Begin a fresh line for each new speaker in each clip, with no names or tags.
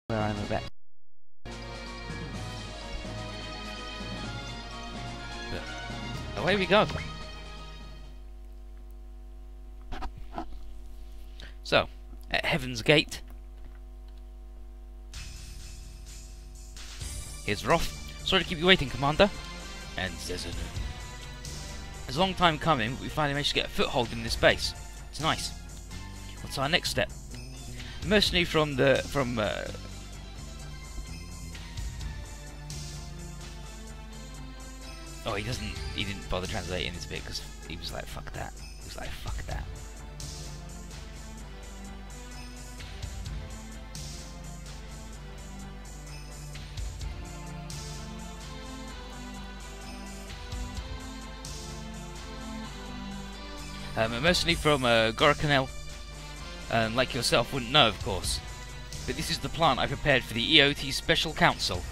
where I'm a bit. But away we go. So, at Heaven's Gate. Here's Roth. Sorry to keep you waiting, Commander. And Zezanu. It's a long time coming, but we finally managed to get a foothold in this base. It's nice. What's our next step? The mercenary oh, he didn't bother translating this bit because he was like, fuck that. He was like, fuck that. A mercenary from Gorakanel, like yourself, wouldn't know, of course. But this is the plant I prepared for the EOT Special Council.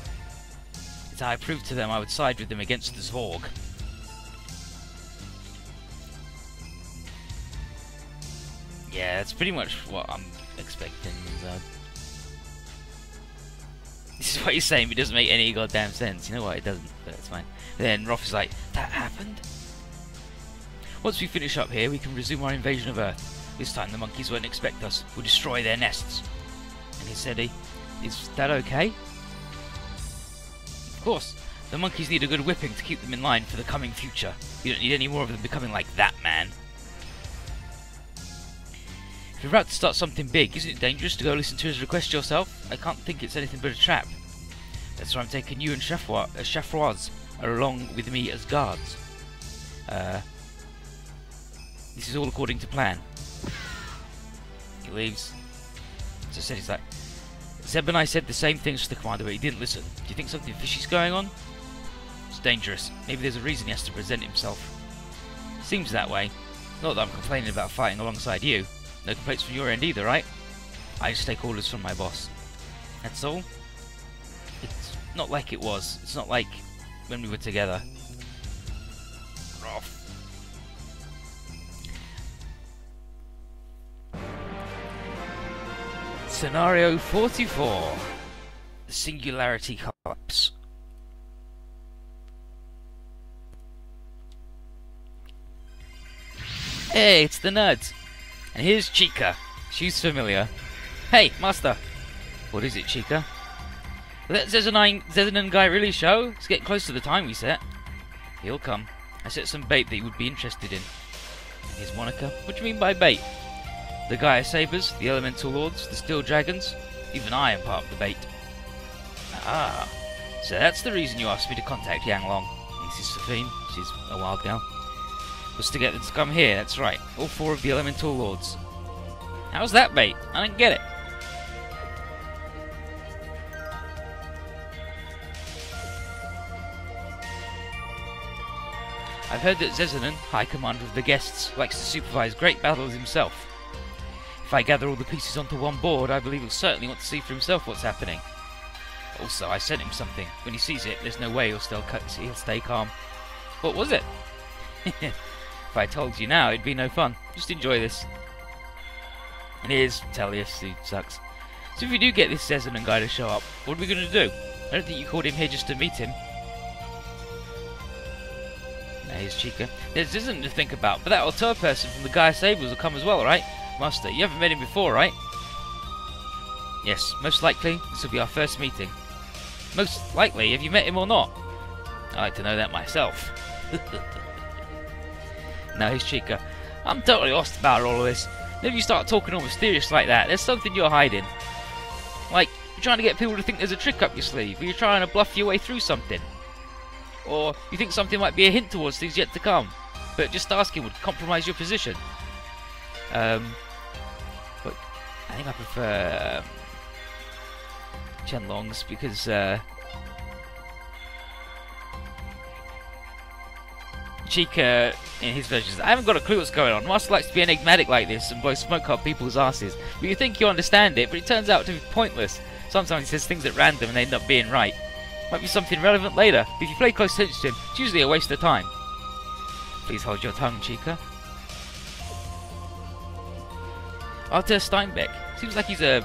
It's how I proved to them I would side with them against the Zhorg. Yeah, that's pretty much what I'm expecting. This is what you're saying, but it doesn't make any goddamn sense. You know what, it doesn't, but it's fine. Then Roth is like, that happened? Once we finish up here, we can resume our invasion of Earth. This time the monkeys won't expect us. We'll destroy their nests. And he said, is that okay? Of course. The monkeys need a good whipping to keep them in line for the coming future. You don't need any more of them becoming like that man. If you're about to start something big, isn't it dangerous to go listen to his request yourself? I can't think it's anything but a trap. That's why I'm taking you and Shafroz along with me as guards. This is all according to plan. He leaves. As I said, he's like, Zeb and I said the same things to the commander, but he didn't listen. Do you think something fishy's going on? It's dangerous. Maybe there's a reason he has to present himself. Seems that way. Not that I'm complaining about fighting alongside you. No complaints from your end either, right? I just take orders from my boss. That's all. It's not like it was. It's not like when we were together. Roth. Scenario 44. The Singularity Collapse. Hey, it's the nerds. And here's Chica. She's familiar. Hey, Master. What is it, Chica? Will that Zezanan guy really show? It's getting close to the time we set. He'll come. I set some bait that he would be interested in. Here's Monica. What do you mean by bait? The Gaia Sabers, the Elemental Lords, the Steel Dragons, even I am part of the bait. Ah, so that's the reason you asked me to contact Yang Long. This is Sophine, she's a wild girl. Was to get them to come here, that's right. All four of the Elemental Lords. How's that bait? I don't get it. I've heard that Zezanan, High Commander of the Guests, likes to supervise great battles himself. If I gather all the pieces onto one board, I believe he'll certainly want to see for himself what's happening. Also, I sent him something. When he sees it, there's no way he'll stay calm. What was it? If I told you now, it'd be no fun. Just enjoy this. And here's Tellius, who sucks. So if we do get this Zezanan guy to show up, what are we going to do? I don't think you called him here just to meet him. Now here's Chica. There's Zezanan to think about, but that auteur person from the Gaia Sabers will come as well, right? Master, you haven't met him before, right? Yes, most likely this will be our first meeting. Most likely, have you met him or not? I'd like to know that myself. Now here's Chica. I'm totally lost about all of this. Whenever you start talking all mysterious like that, there's something you're hiding. Like, you're trying to get people to think there's a trick up your sleeve, or you're trying to bluff your way through something. Or you think something might be a hint towards things yet to come, but just asking would compromise your position. But I think I prefer Qianlong's because Chica, in his versions, I haven't got a clue what's going on. Master likes to be enigmatic like this and blow smoke up people's asses. But you think you understand it, but it turns out to be pointless. Sometimes he says things at random and they end up being right. Might be something relevant later, but if you play close attention to him, it's usually a waste of time. Please hold your tongue, Chica. Arthur Steinbeck. Seems like he's a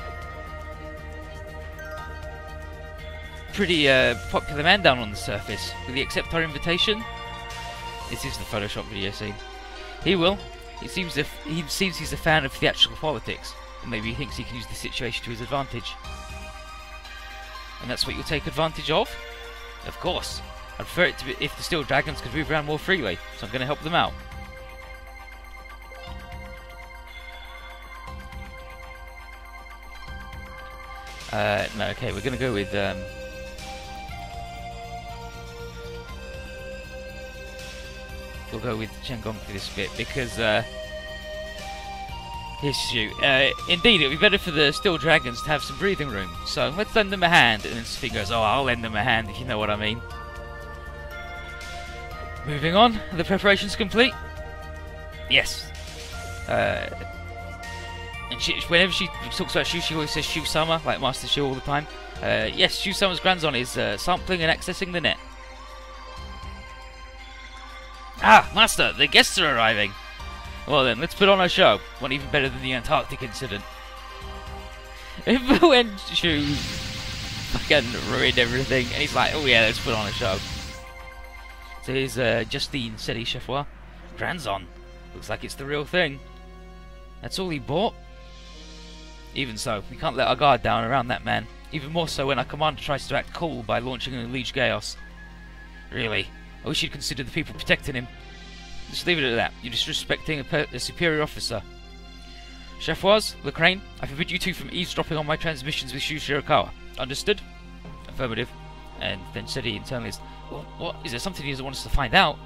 pretty popular man down on the surface. Will he accept our invitation? This is the Photoshop video scene. He will. He seems he's a fan of theatrical politics, and maybe he thinks he can use the situation to his advantage. And that's what you'll take advantage of? Of course. I'd prefer it to be if the Steel Dragons could move around more freely, so I'm going to help them out. No, okay, we're going to go with we'll go with Chang'e for this bit because here's Shu. Indeed, it would be better for the Steel Dragons to have some breathing room. So let's lend them a hand. And then Sophie goes, "Oh, I'll lend them a hand if you know what I mean." Moving on, are the preparations complete? Yes. And whenever she talks about Shu, she always says Shu Sama, like Master Shu all the time. Yes, Shu Sama's grandson is sampling and accessing the net. Ah, Master, the guests are arriving. Well then, let's put on a show. One even better than the Antarctic incident. When Shu fucking ruined everything, and he's like, "Oh yeah, let's put on a show." So here's Justine Seti Chefwa. Grandson. Looks like it's the real thing. That's all he bought? Even so, we can't let our guard down around that man. Even more so when our commander tries to act cool by launching an Unleash Chaos. Really, I wish you'd consider the people protecting him. Just leave it at that. You're disrespecting a superior officer. Chefwas, Lacrane, I forbid you two from eavesdropping on my transmissions with Shu Shirakawa. Understood? Affirmative. And then Seti internally is, "Well, what? Is there something he doesn't want us to find out?"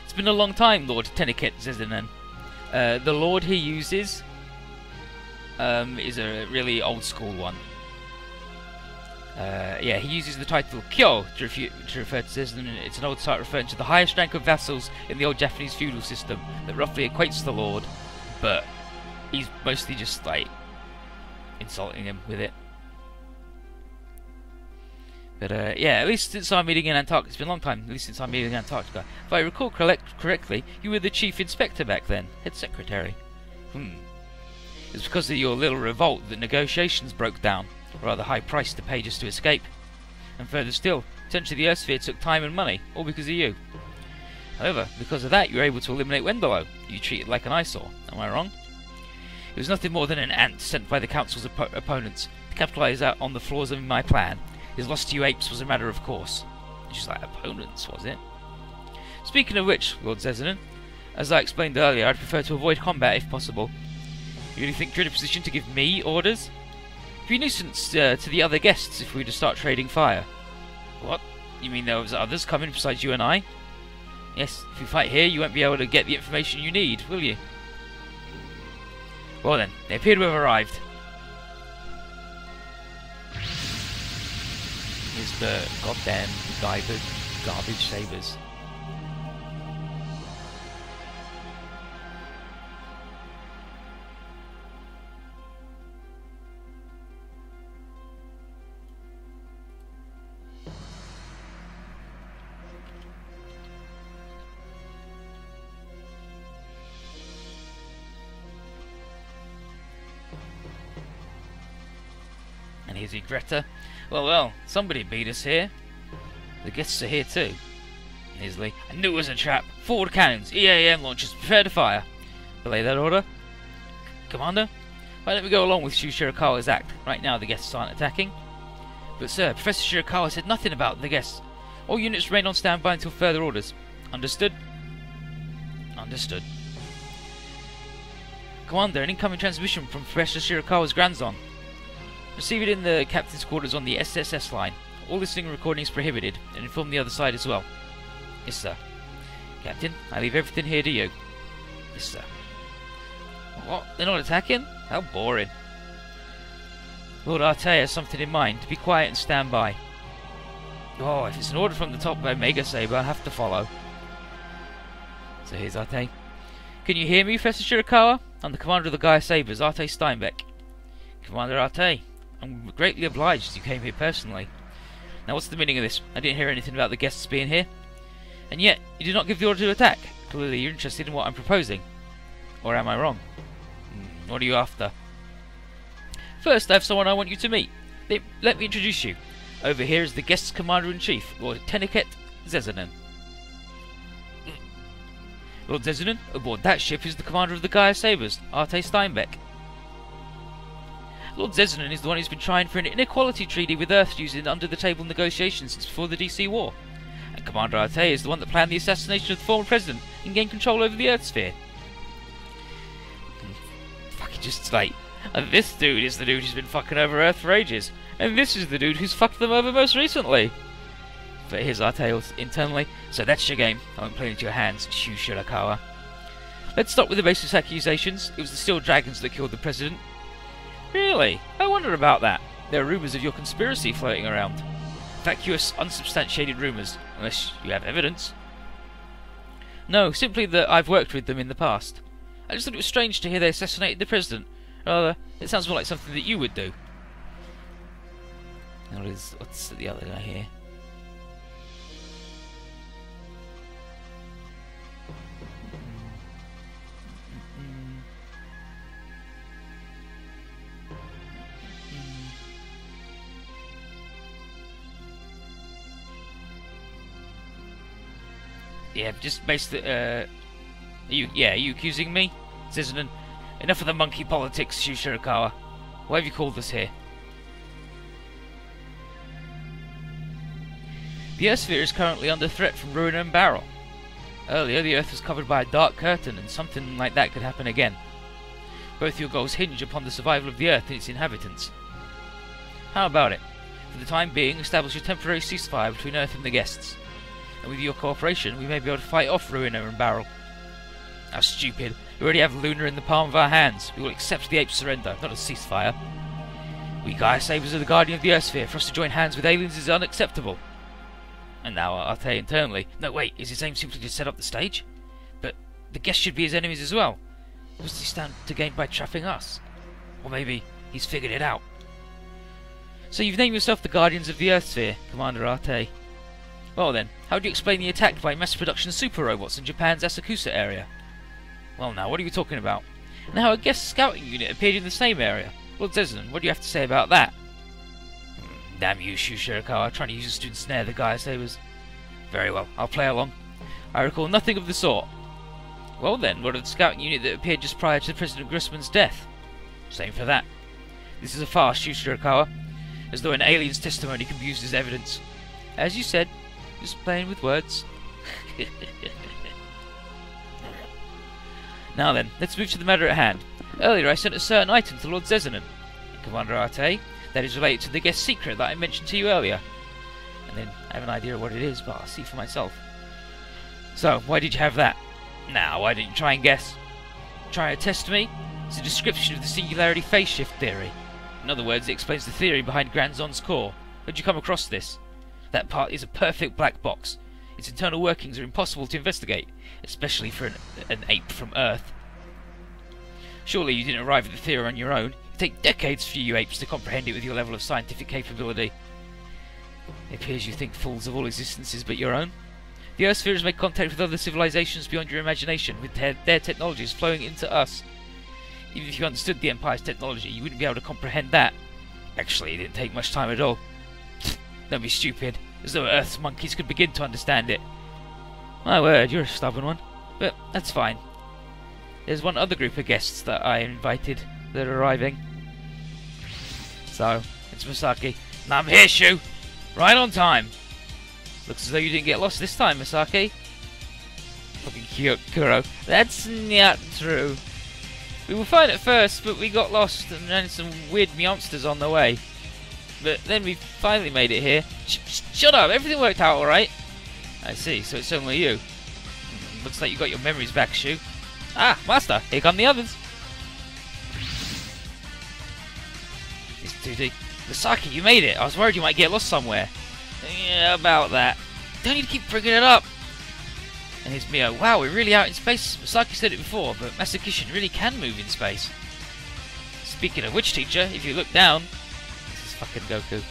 It's been a long time, Lord Teniket Zezinen. The Lord he uses is a really old school one. Yeah, he uses the title Kyo to refer to Zezinen. It's an old title referring to the highest rank of vassals in the old Japanese feudal system that roughly equates to the Lord, but he's mostly just like insulting him with it. But yeah, at least since our meeting in Antarctica, it's been a long time, at least since our meeting in Antarctica. If I recall correctly, you were the chief inspector back then, head secretary. It was because of your little revolt that negotiations broke down, or rather high price to pay just to escape. And further still, potentially the Earthsphere took time and money, all because of you. However, because of that, you were able to eliminate Wendelo. You treated like an eyesore, am I wrong? It was nothing more than an ant sent by the Council's opponents to capitalise out on the flaws of my plan. His loss to you apes was a matter of course. Just like opponents, was it? Speaking of which, Lord Zezinen, as I explained earlier, I'd prefer to avoid combat if possible. You really think you're in a position to give me orders? It'd be a nuisance to the other guests if we were to start trading fire. What? You mean there was others coming besides you and I? Yes, if we fight here, you won't be able to get the information you need, will you? Well then, they appear to have arrived. Here's the goddamn garbage sabers. And here's Greta. Well, somebody beat us here. The guests are here too. Isley, I knew it was a trap. Forward cannons, EAM launchers, prepare to fire. Belay that order. Commander, why don't we go along with Shu Shirakawa's act? Right now the guests aren't attacking. But sir, Professor Shirakawa said nothing about the guests. All units remain on standby until further orders. Understood? Understood. Commander, an incoming transmission from Professor Shirakawa's grandson. Receive it in the captain's quarters on the SSS line. All listening and recording is prohibited, and inform the other side as well. Yes, sir. Captain, I leave everything here to you. Yes, sir. What? They're not attacking? How boring. Lord Arte has something in mind. Be quiet and stand by. Oh, if it's an order from the top by Mega Saber, I'll have to follow. So here's Arte. Can you hear me, Professor Shirakawa? I'm the commander of the Gaia Sabers, Arte Steinbeck. Commander Arte, I'm greatly obliged you came here personally. Now what's the meaning of this? I didn't hear anything about the guests being here. And yet, you did not give the order to attack. Clearly you're interested in what I'm proposing. Or am I wrong? What are you after? First, I have someone I want you to meet. Let me introduce you. Over here is the guest's Commander-in-Chief, Lord Tenniket Zezanen. Lord Zezanen, aboard that ship is the commander of the Gaia Sabres, Arte Steinbeck. Lord Zezanen is the one who's been trying for an inequality treaty with Earth using under-the-table negotiations since before the DC War. And Commander Arte is the one that planned the assassination of the former president and gained control over the Earth sphere. Fucking just like... this dude is the dude who's been fucking over Earth for ages. And this is the dude who's fucked them over most recently. But here's our tales internally. So that's your game. I won't play into your hands, Shu Shirakawa. Let's start with the basis accusations. It was the Steel Dragons that killed the president. Really? I wonder about that. There are rumours of your conspiracy floating around. Vacuous, unsubstantiated rumours. Unless you have evidence. No, simply that I've worked with them in the past. I just thought it was strange to hear they assassinated the president. Rather, it sounds more like something that you would do. What's the other guy here? Yeah, just basically, are you accusing me? Zezanen, enough of the monkey politics, Shu Shirakawa. Why have you called us here? The Earth sphere is currently under threat from Ruin and Barrel. Earlier, the Earth was covered by a dark curtain, and something like that could happen again. Both your goals hinge upon the survival of the Earth and its inhabitants. How about it? For the time being, establish a temporary ceasefire between Earth and the guests. And with your cooperation, we may be able to fight off Ruiner and Barrel. How stupid. We already have Luna in the palm of our hands. We will accept the Ape's surrender, not a ceasefire. We Gaia Sabres are the guardian of the Earth sphere. For us to join hands with aliens is unacceptable. And now Arte internally. No, wait, is his aim simply to set up the stage? But the guests should be his enemies as well. What does he stand to gain by trapping us? Or maybe he's figured it out. So you've named yourself the Guardians of the Earth sphere, Commander Arte. Well then, how do you explain the attack by mass production super robots in Japan's Asakusa area? Well now, what are you talking about? And how a guest scouting unit appeared in the same area? Lord Zezanen, what do you have to say about that? Damn you, Shu Shirakawa, trying to use us to ensnare the Gaia Sabres. Very well, I'll play along. I recall nothing of the sort. Well then, what of the scouting unit that appeared just prior to President Grossman's death? Same for that. This is a farce, Shu Shirakawa, as though an alien's testimony can be used as evidence. As you said, just playing with words. Now then, let's move to the matter at hand. Earlier I sent a certain item to Lord Zezanen, Commander Arte, that is related to the guest secret that I mentioned to you earlier. And then I have an idea of what it is, but I'll see for myself. So, why did you have that? Now, why didn't you try and guess? Try to test me? It's a description of the singularity phase shift theory. In other words, it explains the theory behind Granzon's core. How'd you come across this? That part is a perfect black box. Its internal workings are impossible to investigate, especially for an ape from Earth. Surely you didn't arrive at the theory on your own. It takes decades for you apes to comprehend it with your level of scientific capability. It appears you think fools of all existences but your own. The Earth sphere has made contact with other civilizations beyond your imagination, with their technologies flowing into us. Even if you understood the Empire's technology, you wouldn't be able to comprehend that. Actually, it didn't take much time at all. Don't be stupid, as though Earth's monkeys could begin to understand it. My word, you're a stubborn one. But that's fine. There's one other group of guests that I invited that are arriving. So, it's Masaki. And I'm here, Shu! Right on time! Looks as though you didn't get lost this time, Masaki. Fucking Kuro. That's not true. We were fine at first, but we got lost and ran some weird monsters on the way. But then we finally made it here. Shut up! Everything worked out alright. I see, so it's only you. Looks like you got your memories back, Shu. Ah, Master! Here come the others! It's 2D. Masaki, you made it! I was worried you might get lost somewhere. Yeah, about that. Don't need to keep bringing it up! And here's Mio. Wow, we're really out in space. Masaki said it before, but Masakishin really can move in space. Speaking of which, teacher, if you look down... This is fucking Goku.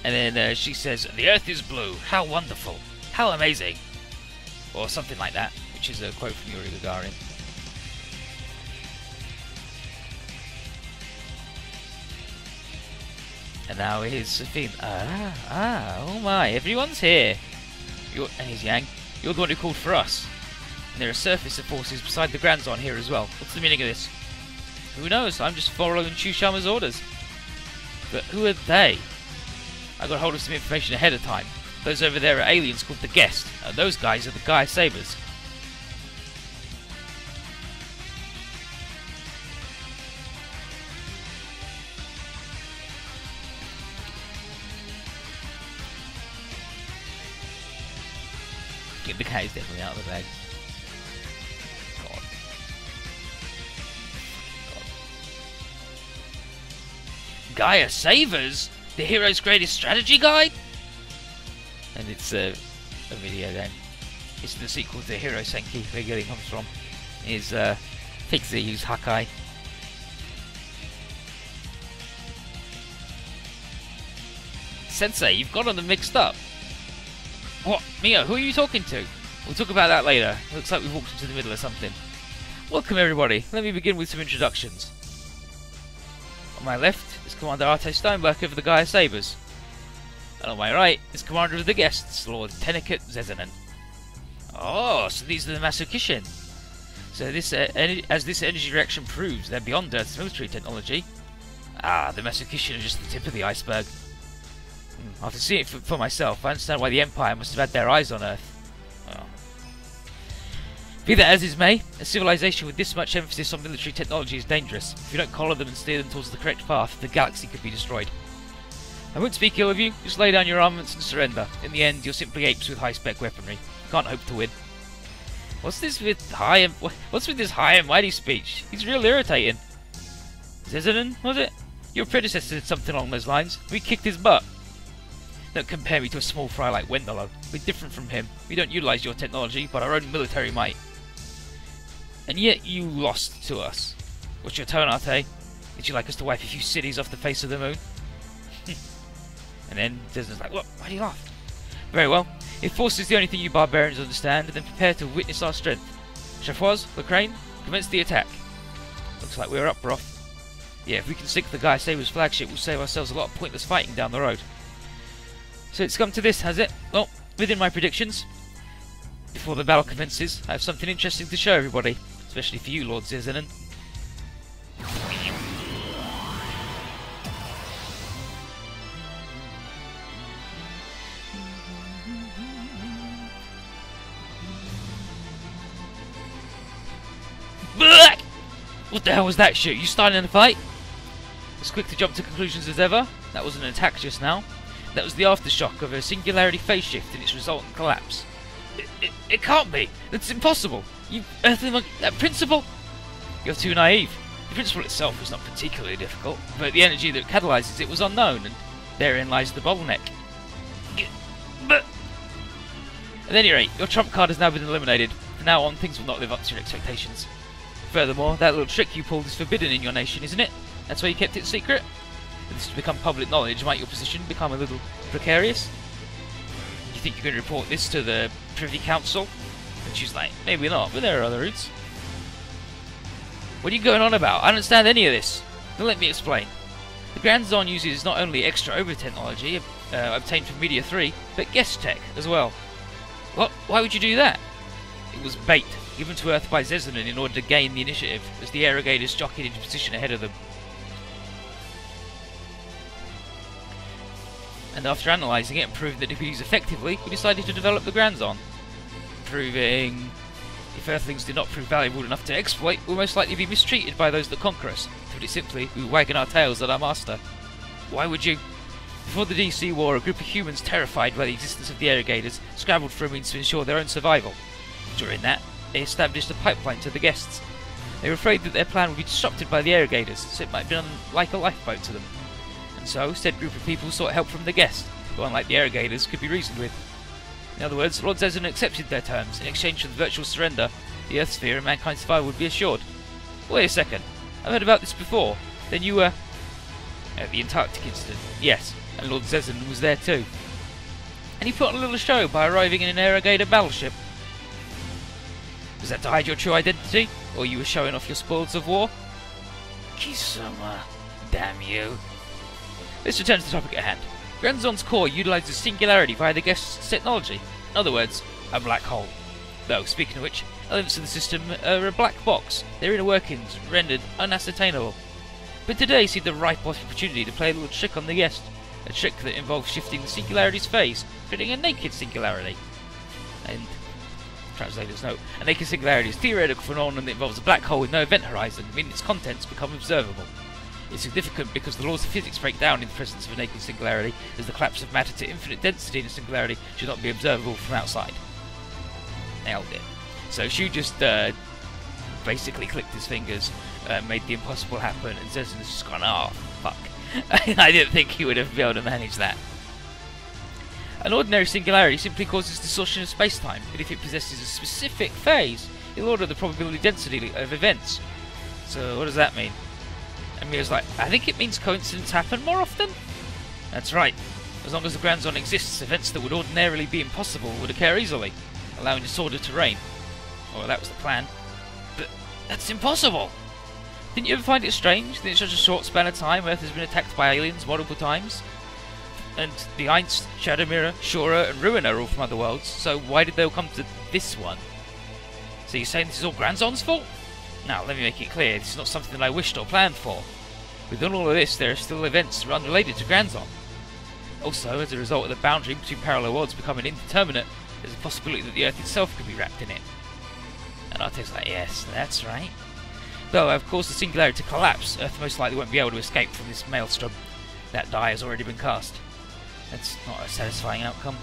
And then she says, "The Earth is blue. How wonderful. How amazing." Or something like that, which is a quote from Yuri Gagarin. And now here's Safin. Oh my, everyone's here. And here's Yang. You're the one who called for us. And there are surface forces beside the Grand Zone here as well. What's the meaning of this? Who knows? I'm just following Chushama's orders. But who are they? I got hold of some information ahead of time. Those over there are aliens called the Guest. And those guys are the Gaia Sabers. The cat is definitely out of the bag. God. Gaia Savers? The hero's greatest strategy guide? And it's a video then. It's the sequel to Hero Senki, where Gilly comes from. Is Pixie, who's Hakai. Sensei, you've got them mixed up. What? Mio, who are you talking to? We'll talk about that later. Looks like we've walked into the middle of something. Welcome everybody. Let me begin with some introductions. On my left is Commander Arte Steinberg of the Gaia Sabers. And on my right is Commander of the Guests, Lord Teniket Zezanen. Oh, so these are the Masukishin. So this, as this energy reaction proves, they're beyond Earth's military technology. Ah, the Masukishin are just the tip of the iceberg. After seeing it for myself, I understand why the Empire must have had their eyes on Earth. Well. Be that as it may, a civilization with this much emphasis on military technology is dangerous. If you don't collar them and steer them towards the correct path, the galaxy could be destroyed. I won't speak ill of you, just lay down your armaments and surrender. In the end, you're simply apes with high-spec weaponry. You can't hope to win. What's this with what's with this high and mighty speech? He's real irritating. Zezanen, was it? Your predecessor did something along those lines. We kicked his butt. Don't compare me to a small fry like Wendolo. We're different from him. We don't utilize your technology, but our own military might. And yet you lost to us. What's your tone, Arte? Would you like us to wipe a few cities off the face of the moon? And then Zeznan's like, what? Why do you laugh? Very well. If force is the only thing you barbarians understand, then prepare to witness our strength. Chafoise, Lacrane, commence the attack. Looks like we're up, Broth. Yeah, if we can sink the Gaia Sabers flagship, we'll save ourselves a lot of pointless fighting down the road. So it's come to this, has it? Well, within my predictions, before the battle commences, I have something interesting to show everybody, especially for you, Lord Zezanen. What the hell was that shit? You starting a fight? As quick to jump to conclusions as ever. That wasn't an attack just now. That was the aftershock of a singularity phase shift and its resultant collapse. It can't be. That's impossible. You earthling monkey, that principle? You're too naive. The principle itself was not particularly difficult, but the energy that catalyzes it was unknown, and therein lies the bottleneck. But at any rate, your trump card has now been eliminated. From now on, things will not live up to your expectations. Furthermore, that little trick you pulled is forbidden in your nation, isn't it? That's why you kept it secret? If this has become public knowledge, might your position become a little precarious? You think you can report this to the Privy Council? And she's like, maybe not, but there are other routes. What are you going on about? I don't understand any of this. Then let me explain. The Grand Zone uses not only extra over technology obtained from Media 3, but guest tech as well. What? Why would you do that? It was bait, given to Earth by Zezanen in order to gain the initiative, as the Aerogators jockeyed into position ahead of them. And after analysing it and proving that it could be used effectively, we decided to develop the Grand Zone. Proving if Earthlings did not prove valuable enough to exploit, we'll most likely be mistreated by those that conquer us. To put it simply, we wagging our tails at our master. Why would you? Before the DC war, a group of humans terrified by the existence of the Aerogators scrambled for a means to ensure their own survival. During that, they established a pipeline to the guests. They were afraid that their plan would be disrupted by the Aerogators, so it might be like a lifeboat to them. And so, said group of people sought help from the guest, who unlike the Aerogators could be reasoned with. In other words, Lord Zezanen accepted their terms. In exchange for the virtual surrender, the Earth sphere and mankind's survival would be assured. Wait a second, I've heard about this before. Then you were... At the Antarctic incident. Yes. and Lord Zezen was there too. And he put on a little show by arriving in an Aerogator battleship. Was that to hide your true identity, or you were showing off your spoils of war? Kisama, damn you. Let's return to the topic at hand. Granzon's core utilizes singularity via the guest's technology. In other words, a black hole. Though, speaking of which, elements of the system are a black box, their inner workings rendered unascertainable. But today seemed the ripe opportunity to play a little trick on the guest. A trick that involves shifting the singularity's phase, creating a naked singularity. And, translator's note, a naked singularity is a theoretical phenomenon that involves a black hole with no event horizon, meaning its contents become observable. It's significant because the laws of physics break down in the presence of a naked singularity, as the collapse of matter to infinite density in a singularity should not be observable from outside. Nailed it. So Shu just basically clicked his fingers, made the impossible happen, and Zezen has just gone, oh, fuck. I didn't think he would have been able to manage that. An ordinary singularity simply causes distortion of space-time, but if it possesses a specific phase, it'll order the probability density of events. So what does that mean? And Mira's like, I think it means coincidences happen more often? That's right. As long as the Granzon exists, events that would ordinarily be impossible would occur easily, allowing disorder to reign. Well, that was the plan. But that's impossible! Didn't you ever find it strange that in such a short span of time Earth has been attacked by aliens multiple times? And the Einst, Shadow Mirror, Shura and Ruin are all from other worlds, so why did they all come to this one? So you're saying this is all Granzon's fault? Now, let me make it clear, this is not something that I wished or planned for. Within all of this, there are still events unrelated to Granzon. Also, as a result of the boundary between parallel worlds becoming indeterminate, there's a possibility that the Earth itself could be wrapped in it. And Arte's like, yes, that's right. Though I've caused the singularity to collapse, Earth most likely won't be able to escape from this maelstrom. That die has already been cast. That's not a satisfying outcome.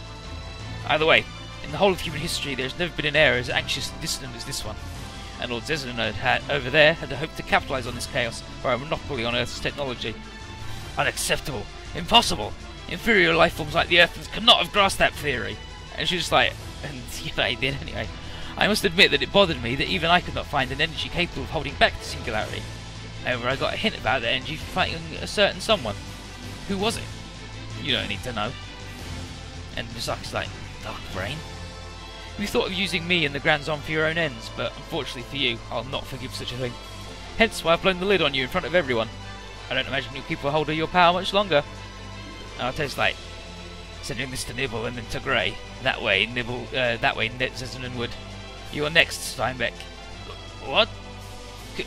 Either way, in the whole of human history there has never been an era as anxious and dissonant as this one. And Lord Zezen over there had hoped to capitalise on this chaos by a monopoly on Earth's technology. Unacceptable. Impossible. Inferior life forms like the Earthens cannot have grasped that theory. And she was just like, and yeah, I did anyway. I must admit that it bothered me that even I could not find an energy capable of holding back the singularity. However, I got a hint about that energy from fighting a certain someone. Who was it? You don't need to know. And Misaki's like, dark brain? You thought of using me and the Granzon for your own ends, but unfortunately for you, I'll not forgive such a thing. Hence why I've blown the lid on you in front of everyone. I don't imagine you'll keep a hold of your power much longer. And Arte's like, sending this to Nibble and then to Grey. That way, Zezen would. You are next, Steinbeck. What?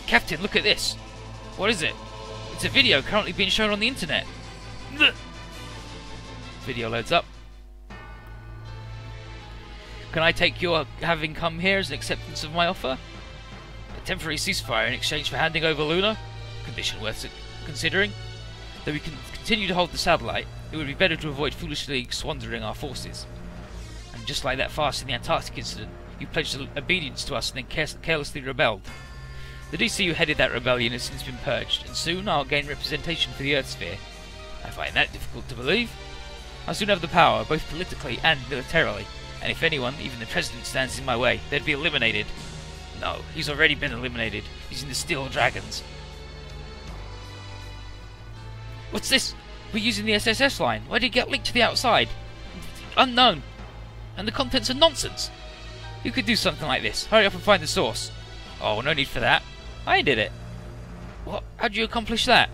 Captain, look at this. What is it? It's a video currently being shown on the internet. Video loads up. Can I take your having come here as an acceptance of my offer? A temporary ceasefire in exchange for handing over Luna? Condition worth considering. Though we can continue to hold the satellite, it would be better to avoid foolishly squandering our forces. And just like that farce in the Antarctic incident, you pledged obedience to us and then carelessly rebelled. The DC who headed that rebellion has since been purged, and soon I'll gain representation for the Earth sphere. I find that difficult to believe. I'll soon have the power, both politically and militarily, and if anyone, even the President, stands in my way, they'd be eliminated. No, he's already been eliminated, using the Steel Dragons. What's this? We're using the SSS line. Why did it get leaked to the outside? Unknown. And the contents are nonsense. Who could do something like this? Hurry up and find the source. Oh, no need for that. I did it. What? How'd you accomplish that?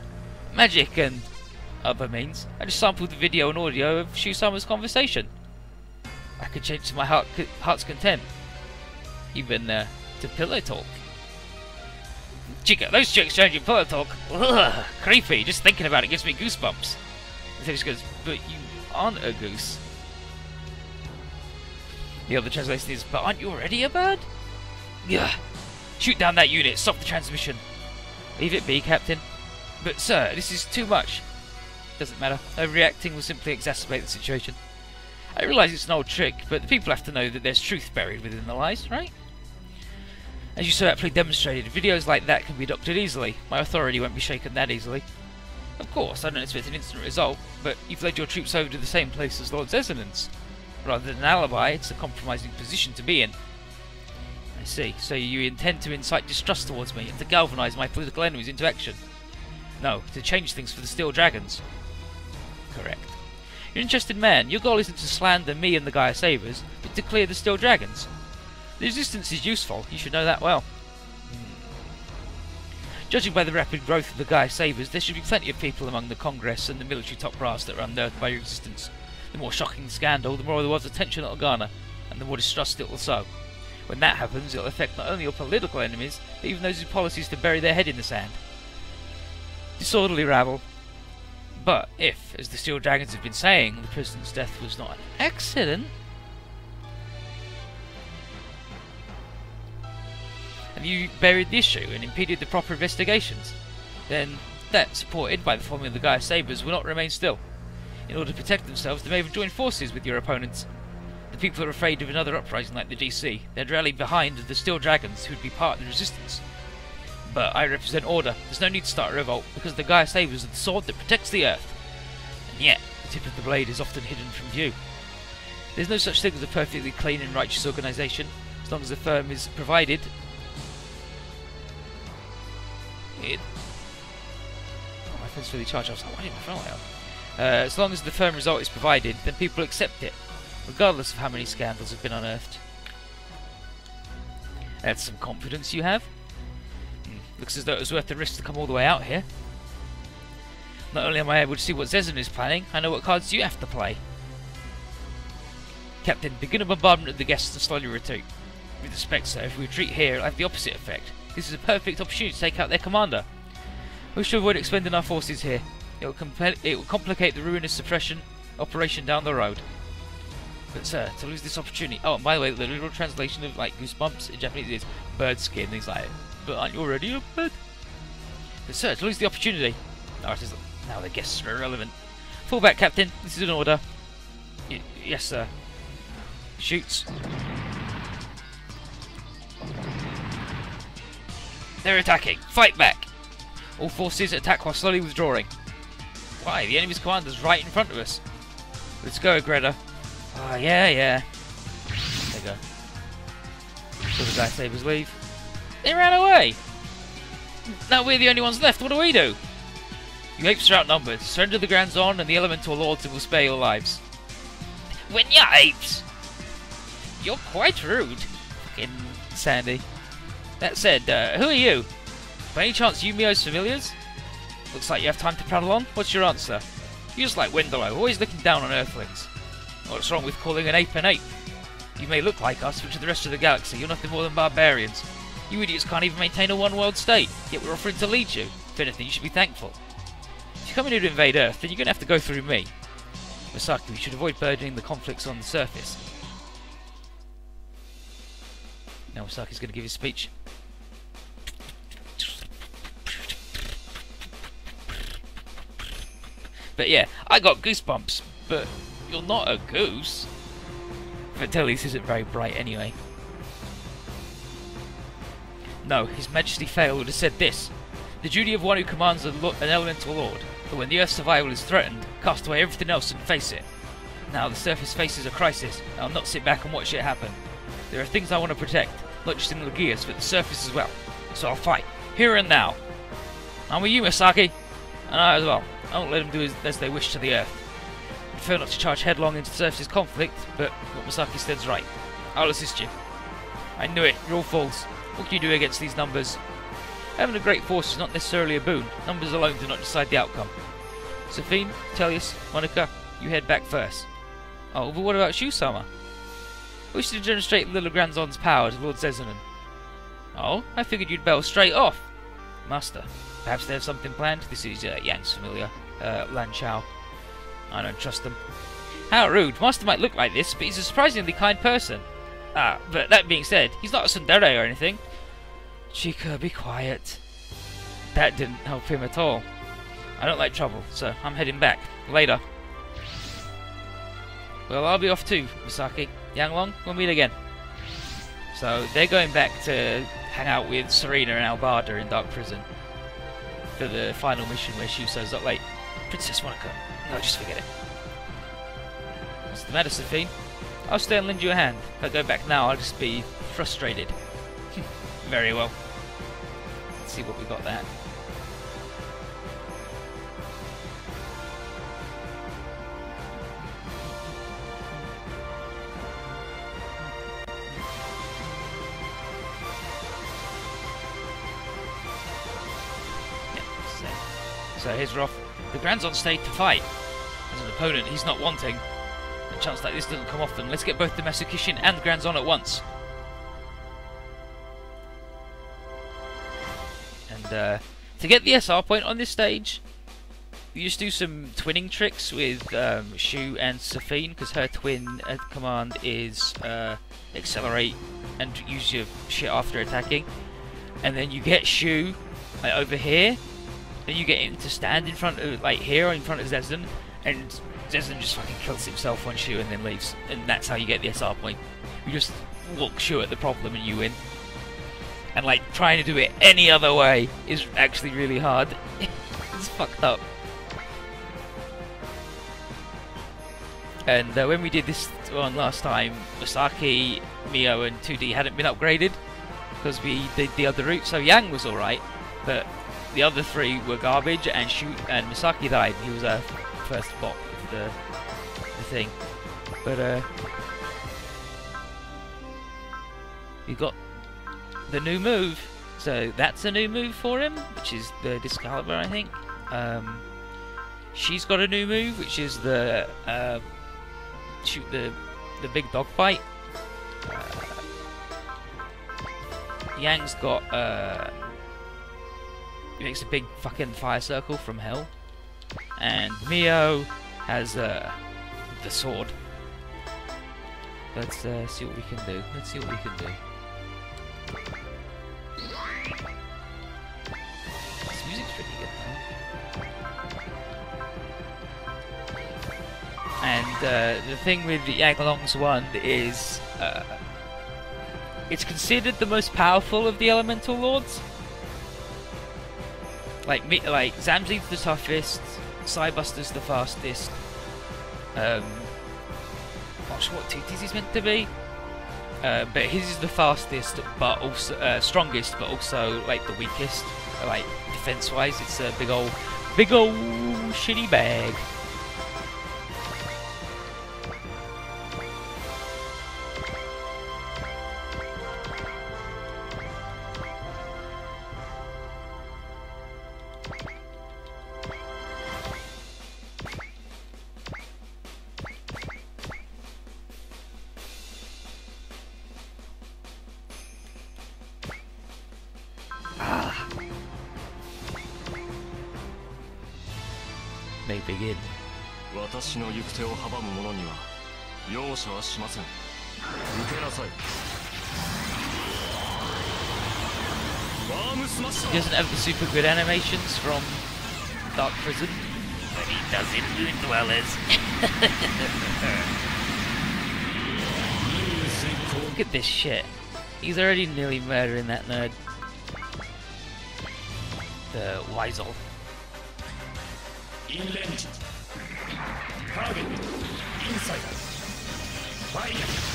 Magic and other means. I just sampled the video and audio of Shu-sama's conversation. I could change to my heart's content. Even to pillow talk. Chica, those chicks changing pillow talk. Ugh, creepy. Just thinking about it gives me goosebumps. And so she goes, but you aren't a goose. The other translation is, but aren't you already a bird? Yeah. Shoot down that unit. Stop the transmission. Leave it be, Captain. But sir, this is too much. Doesn't matter. Overreacting will simply exacerbate the situation. I realise it's an old trick, but the people have to know that there's truth buried within the lies, right? As you so aptly demonstrated, videos like that can be adopted easily. My authority won't be shaken that easily. Of course, I don't expect an instant result, but you've led your troops over to the same place as Lord Zezen's. Rather than an alibi, it's a compromising position to be in. I see. So you intend to incite distrust towards me and to galvanise my political enemies into action? No, to change things for the Steel Dragons. Correct. You're an interested man. Your goal isn't to slander me and the Gaia Sabers, but to clear the Steel Dragons. The resistance is useful. You should know that well. Judging by the rapid growth of the Gaia Sabers, there should be plenty of people among the Congress and the military top brass that are unnerved by your existence. The more shocking the scandal, the more there was attention it will garner, and the more distrust it will sow. When that happens, it will affect not only your political enemies, but even those whose policy is to bury their head in the sand. Disorderly rabble. But if, as the Steel Dragons have been saying, the President's death was not an accident, and you buried the issue and impeded the proper investigations, then that, supported by the forming of the Gaia Sabers, will not remain still. In order to protect themselves, they may have joined forces with your opponents. The people are afraid of another uprising like the DC. They'd rally behind the Steel Dragons, who would be part of the resistance. But I represent order. There's no need to start a revolt, because the Gaia Sabers are the sword that protects the Earth. And yet, the tip of the blade is often hidden from view. There's no such thing as a perfectly clean and righteous organisation, as long as the firm is provided. Oh, my phone's fully charged. I was like, why did my phone light up? As long as the firm result is provided, then people accept it, regardless of how many scandals have been unearthed. That's some confidence you have. Looks as though it was worth the risk to come all the way out here. Not only am I able to see what Zezan is planning, I know what cards you have to play. Captain, begin a bombardment of the guests and slowly retreat. With respect, sir, if we retreat here, it'll have the opposite effect. This is a perfect opportunity to take out their commander. We should avoid expending our forces here. It will complicate the ruinous suppression operation down the road. But sir, to lose this opportunity... Oh, and by the way, the literal translation of like Goosebumps in Japanese is bird skin. And he's like, but aren't you already a bird? But sir, to lose the opportunity... Oh, it is, now the guests are irrelevant. Fall back, Captain. This is an order. Yes, sir. Shoots. They're attacking. Fight back. All forces attack while slowly withdrawing. Why? The enemy's commander's right in front of us. Let's go, Greta. Ah, yeah. There you go. So the Gaia Sabers leave. They ran away! Now we're the only ones left. What do we do? You apes are outnumbered. Surrender the Grand Zon and the Elemental Lords and we'll spare your lives. When you're apes! You're quite rude. Fucking Sandy. That said, who are you? By any chance Yumio's familiars? Looks like you have time to prattle on. What's your answer? You're just like Wendolo, always looking down on Earthlings. What's wrong with calling an ape an ape? You may look like us, but to the rest of the galaxy, you're nothing more than barbarians. You idiots can't even maintain a one-world state, yet we're offering to lead you. If anything, you should be thankful. If you're coming here to invade Earth, then you're going to have to go through me. Misaki, we should avoid burdening the conflicts on the surface. Now Misaki's going to give his speech. But yeah, I got goosebumps, but you're not a goose. Vitellis isn't very bright anyway. No, His Majesty Fail would have said this. The duty of one who commands an elemental lord, that when the Earth's survival is threatened, cast away everything else and face it. Now the surface faces a crisis, and I'll not sit back and watch it happen. There are things I want to protect, not just in Legias, but the surface as well. So I'll fight, here and now. I'm with you, Misaki. And I as well. I won't let them do as they wish to the Earth. I prefer not to charge headlong into the surface's conflict, but what Misaki said's right. I'll assist you. I knew it, you're all fools. What can you do against these numbers? Having a great force is not necessarily a boon. Numbers alone do not decide the outcome. Safine, Tellius, Monica, you head back first. Oh, but what about Shu-sama? I wish to demonstrate Little Grandzon's power to Lord Zezanin. Oh, I figured you'd bail straight off. Master, perhaps they have something planned? This is Yang's familiar, Lan Chao. I don't trust them. How rude. Master might look like this, but he's a surprisingly kind person. Ah, but that being said, he's not a tsundere or anything. Chika, be quiet. That didn't help him at all. I don't like trouble, so I'm heading back. Later. Well, I'll be off too, Misaki. Yanglong, we'll meet again. So, they're going back to hang out with Serena and Albarda in Dark Prison for the final mission where Shuso's up late. Princess Monica. No, just forget it. What's the matter, Safine? I'll stay and lend you a hand. If I go back now, I'll just be frustrated. Very well. Let's see what we got there. So here's Roth. The Granzon stayed to fight. As an opponent, he's not wanting. A chance like this doesn't come often. Let's get both the Masakishin and Granzon at once. And to get the SR point on this stage, you just do some twinning tricks with Shu and Safine, because her twin command is accelerate and use your shit after attacking. And then you get Shu like, over here, then you get him to stand in front of, like here, in front of Zezen, and Zezen just fucking kills himself on Shu and then leaves. And that's how you get the SR point. You just walk Shu at the problem and you win. And like, trying to do it any other way is actually really hard. It's fucked up. And when we did this one last time, Misaki, Mio and 2D hadn't been upgraded because we did the other route, so Yang was alright, but the other three were garbage, and Misaki died. He was our first bot with the thing. But we got the new move, so that's a new move for him, which is the Discalibur, I think. She's got a new move, which is the shoot the big dog fight. Yang's got he makes a big fucking fire circle from hell, and Mio has the sword. Let's see what we can do. Let's see what we can do. This music's pretty good though. And the thing with the Yang Long's one is it's considered the most powerful of the Elemental Lords. Like Zamzi's the toughest, Cybuster's the fastest. Not sure what Tuti's is meant to be, but his is the fastest, but also strongest, but also like the weakest. Like defense-wise, it's a big old shitty bag. May begin. He doesn't have the super good animations from Dark Prison, but he does in Moon Dwellers. Look at this shit. He's already nearly murdering that nerd. The Weisel.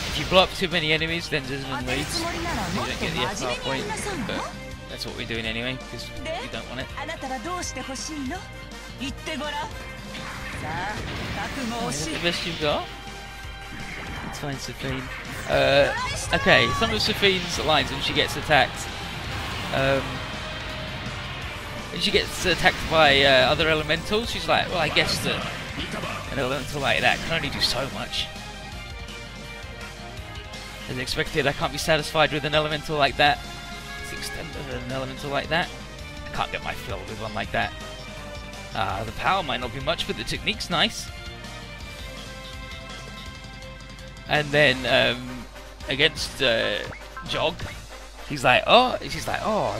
If you blow up too many enemies, then Zezen leaves. You don't get the SR point, but that's what we're doing anyway, because we don't want it. Oh, is that the best you've got? It's fine, Safine. Okay, some of Safine's lines when she gets attacked. When she gets attacked by other elementals, she's like, well, I guess that an elemental like that can only do so much. As expected, I can't be satisfied with an elemental like that. It's the extent of an elemental like that. I can't get my fill with one like that. The power might not be much, but the technique's nice. And then against Jog, she's like, oh,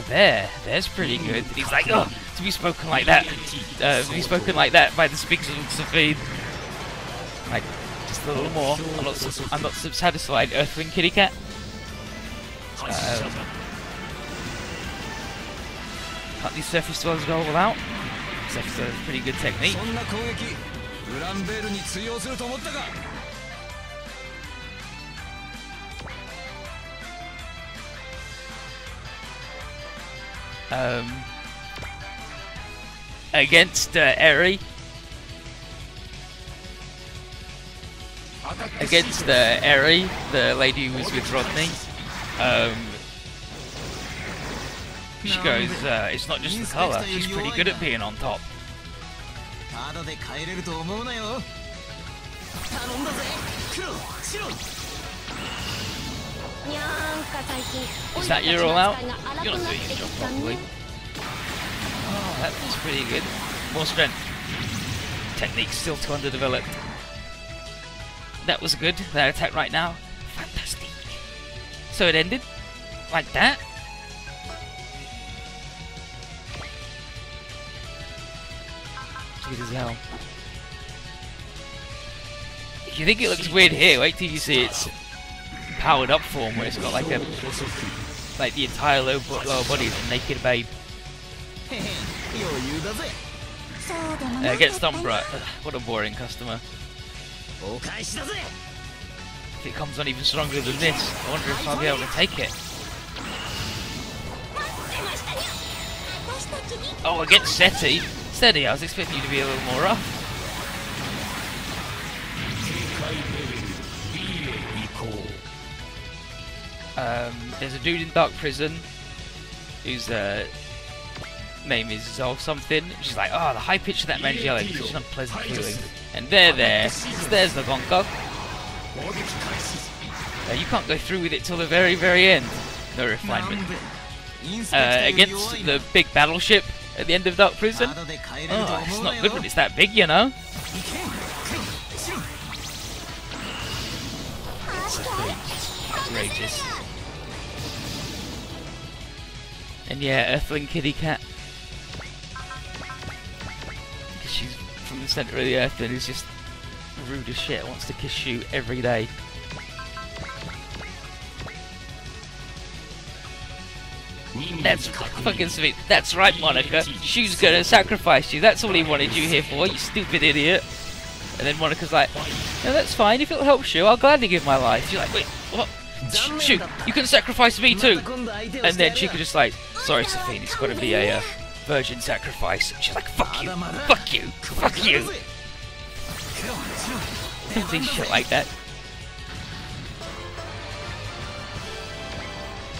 there's pretty good. And he's like, oh, to be spoken like that, by the speakers of Safine. Like, just a little more. I'm not satisfied. Earthwing Kitty Cat. Can't these surface dwellers go all out? Surface dwellers pretty good technique. Against Eri. Against Eri, the lady who was with Rodney. She goes, it's not just the colour, she's pretty good at being on top. Is that your all out? You're not doing your job properly. Oh, that was pretty good. More strength. Technique's still too underdeveloped. That was good. That attack right now. Fantastic. So it ended like that. Good as hell. If you think it looks weird here, wait till you see its powered up form where it's got like the entire lower body of a naked babe. Against Umbra. What a boring customer. If it comes on even stronger than this, I wonder if I'll be able to take it. Oh, against Seti. Steady, I was expecting you to be a little more rough. There's a dude in Dark Prison whose name is Zol something. She's like, oh, the high pitch of that man's yelling, such an unpleasant feeling. And there's the Gonko. You can't go through with it till the very, very end. No refinement. Against the big battleship at the end of Dark Prison. Oh, it's not good when it's that big, you know. It's outrageous. And yeah, Earthling Kitty Cat. Because she's from the centre of the earth and is just rude as shit. Wants to kiss you every day. That's fucking sweet. That's right, Monica. She's gonna sacrifice you. That's all he wanted you here for, you stupid idiot. And then Monica's like, no, that's fine. If it helps you, I'll gladly give my life. You're like, wait, what? Shoot, you can sacrifice me too. And then Chica just like, sorry, Sophie, it's got to be a virgin sacrifice. And she's like, fuck you, fuck you, fuck you. Something shit like that.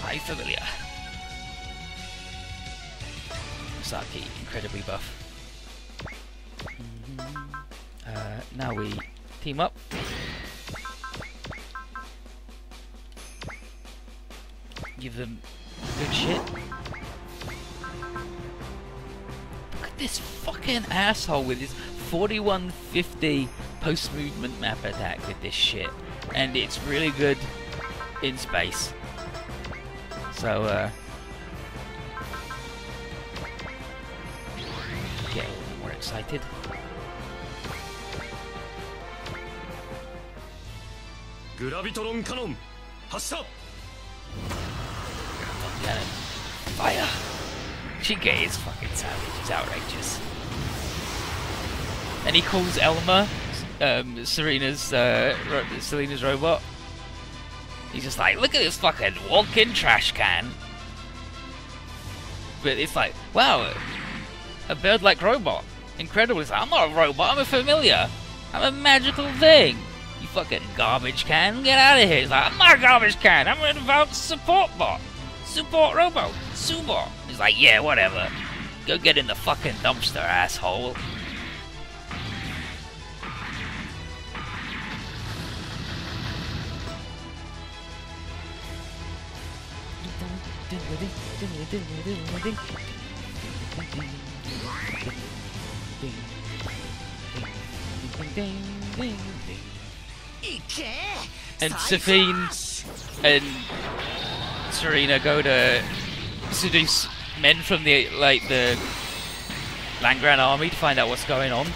Hi, familiar. Saki, incredibly buff. Now we team up. Give them good shit. Look at this fucking asshole with his 4150 post-movement map attack with this shit. And it's really good in space. So, get a little more excited.
Gravitron cannon, 発射!
Fire! Chica is fucking savage, it's outrageous. And he calls Elma, Selena's robot. He's just like, look at this fucking walk-in trash can. But it's like, wow, a bird-like robot. Incredible. It's like, I'm not a robot, I'm a familiar. I'm a magical thing. You fucking garbage can, get out of here. He's like, I'm not a garbage can, I'm an advanced support bot. Support robot. Subot. He's like, yeah, whatever. Go get in the fucking dumpster, asshole. And Safine and Serena go to seduce men from the the Langran army to find out what's going on.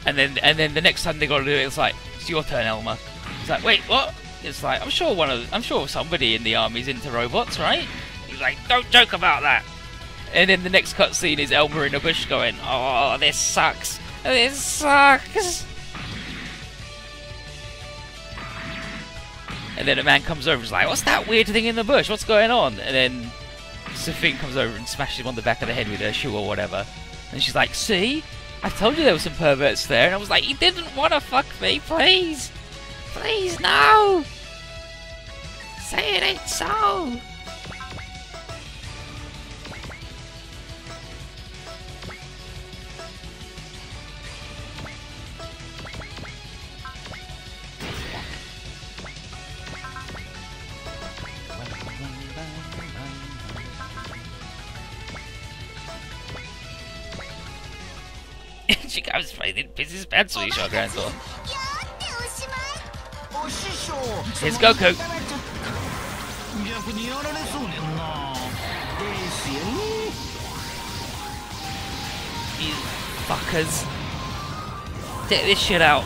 And then the next time they gotta do it, it's like, it's your turn, Elma. It's like, wait, what? It's like, I'm sure somebody in the army's into robots, right? He's like, don't joke about that. And then the next cutscene is Elma in a bush going, oh, this sucks. This sucks. And then a man comes over and is like, what's that weird thing in the bush? What's going on? And then Safine comes over and smashes him on the back of the head with her shoe or whatever. And she's like, see? I told you there were some perverts there. And I was like, you didn't want to fuck me, please. Please, no. Say it ain't so. she goes straight in, pisses his pants when he shot Grand Sword. Here's Goku. You fuckers. Take this shit out.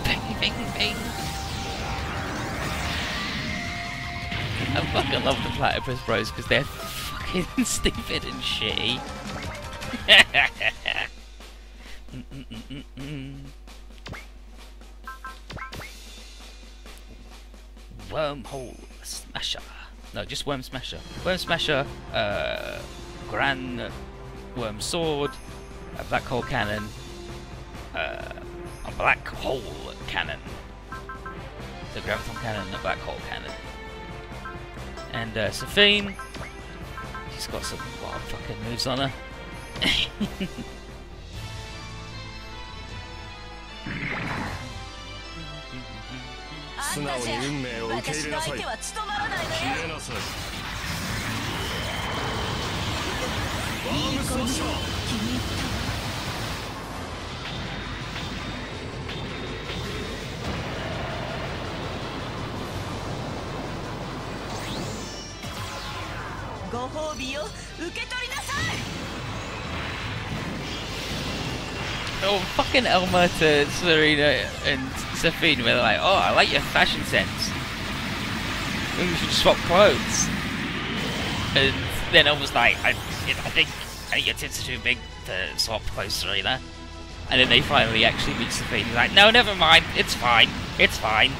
Bang, bang, bang. I fucking love the Platypus Bros because they're fucking stupid and shitty. Wormhole Smasher. No, just Worm Smasher. Worm Smasher, Grand Worm Sword, a Black Hole Cannon, a Black Hole Cannon. The Graviton Cannon and a Black Hole Cannon. And Safine, she's got some wild fucking moves on her. Oh, fucking Elma to Serena and Safine, where they're like, oh, I like your fashion sense. Maybe we should swap clothes. And then Elma's like, I think your tits are too big to swap clothes, Serena. And then they finally actually meet Safine. He's like, no, never mind, it's fine, it's fine.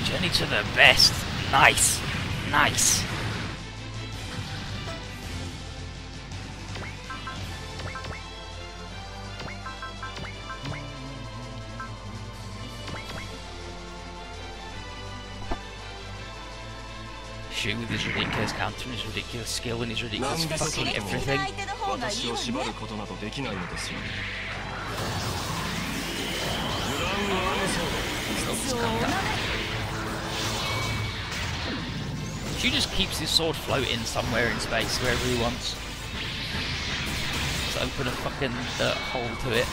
Journey to the best. Nice, nice. Shu with his ridiculous counter and his ridiculous skill and his ridiculous fucking everything. Shu just keeps his sword floating somewhere in space, wherever he wants. Just open a fucking hole to it.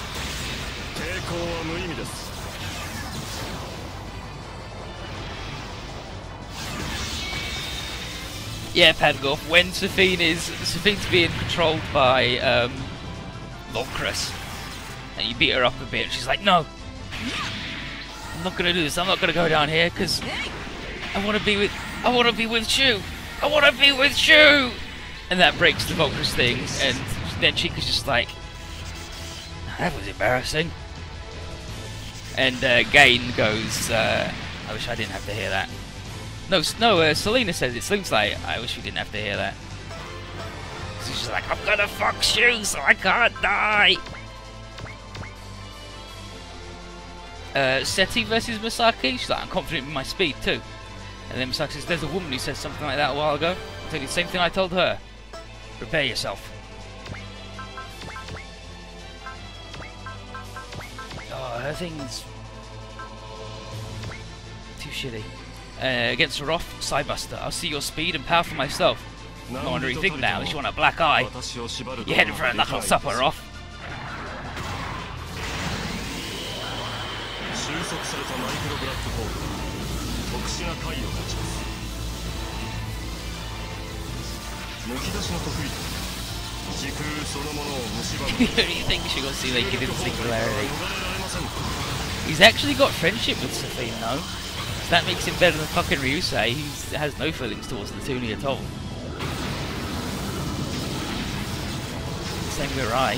Yeah, Padgolf, when Safine's being controlled by Locris, and you beat her up a bit, she's like, no, I'm not gonna do this, I'm not gonna go down here, because I wanna be with Shu! I wanna be with Shu! And that breaks the Locris thing, and then Chica's just like, that was embarrassing. And Gain goes, I wish I didn't have to hear that. No, Selena says it. Selena's like, I wish we didn't have to hear that. She's just like, I'm gonna fuck Shu so I can't die! Seti versus Misaki? She's like, I'm confident in my speed too. And then Misaki says, there's a woman who said something like that a while ago. I'll tell you the same thing I told her. Prepare yourself. Oh, her thing's too shitty. Against Roth, Psybuster. I'll see your speed and power for myself. I'm not wondering think now, unless you want a black eye. You're heading for a knuckle supper, Roth. You think she got to see naked in singularity? He's actually got friendship with Safine though. That makes him better than fucking Ryusei. He has no feelings towards the Toonie at all. Same with Rai.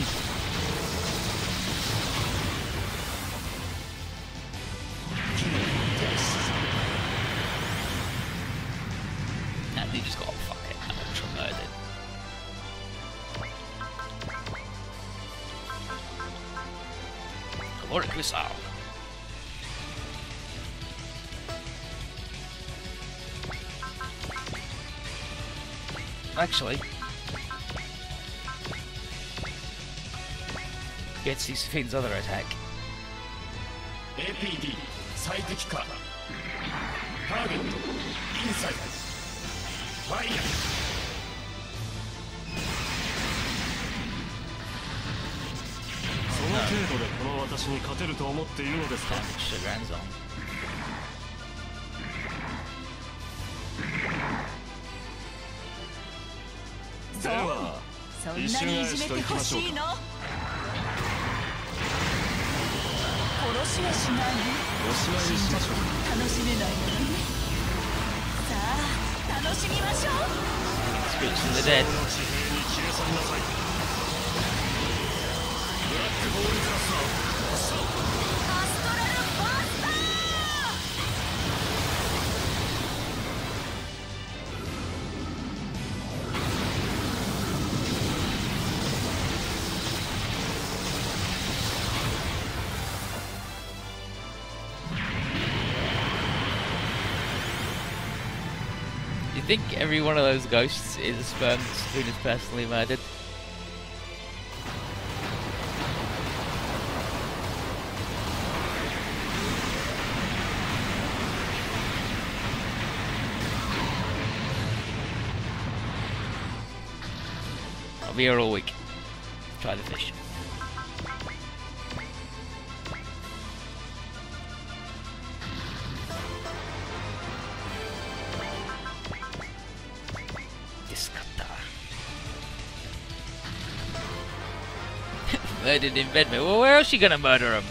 Nah, they just got fucking ultra murdered. Caloric Missile. Actually, gets these Safine's other attack.
APD 最適化ターゲットインサイドファイヤー程度でこの私に勝てると思っているのですか。
Sugar and Zong.
では
そんなにいじめてほしいの？殺しはしないよ。
おしまいにしましょう。
楽しめないのね。さあ楽しみましょう。
Spirits from the dead.
地平に消え去りなさい。ブラックホールクラスター発射。
アストラルバースター。
You think every one of those ghosts is a sperm that Spoon has personally murdered? I'll be here all week. Try the fish. Murdered in bed. Well, where else are you gonna murder him?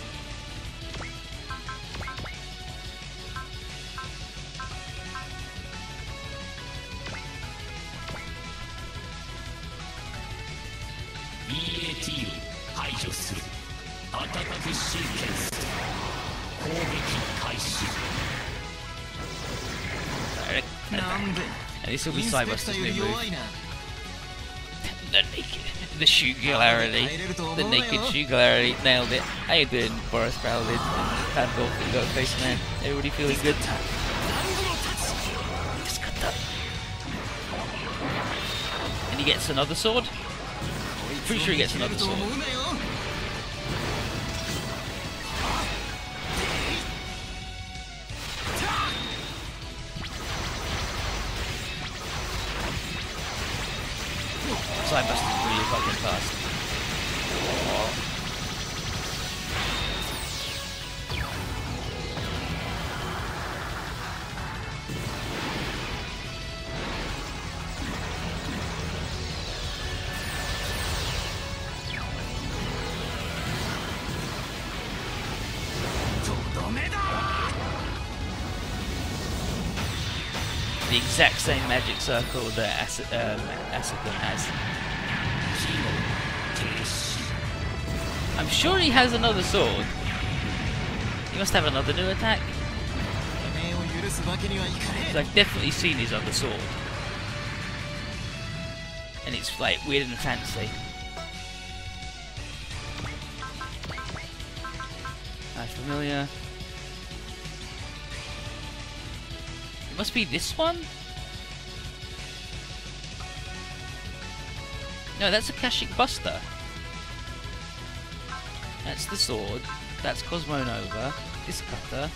And this will be Cybuster's new move. The singularity. The naked singularity. Nailed it. How you doing, Boris Paladin? Pandolf and Goatface Man. Everybody feeling good? Just cut that. And he gets another sword? Pretty sure he gets another sword. Cybuster's really fucking fast. The exact same magic circle that Asakun has. I'm sure he has another sword. He must have another new attack. 'Cause I've definitely seen his other sword. And it's like weird and fancy. Familiar. It must be this one? No, that's Akashic Buster. That's the sword. That's Cosmo Nova. This cutter.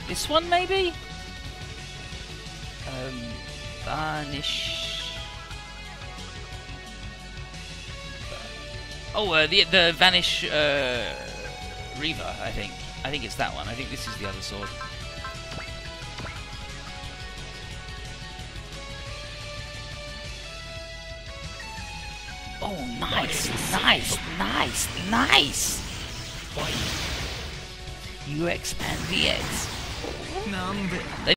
This one maybe? Vanish. Oh, the Vanish Reaver, I think. I think it's that one. I think this is the other sword. Oh, nice, nice, nice, nice! UX and VX.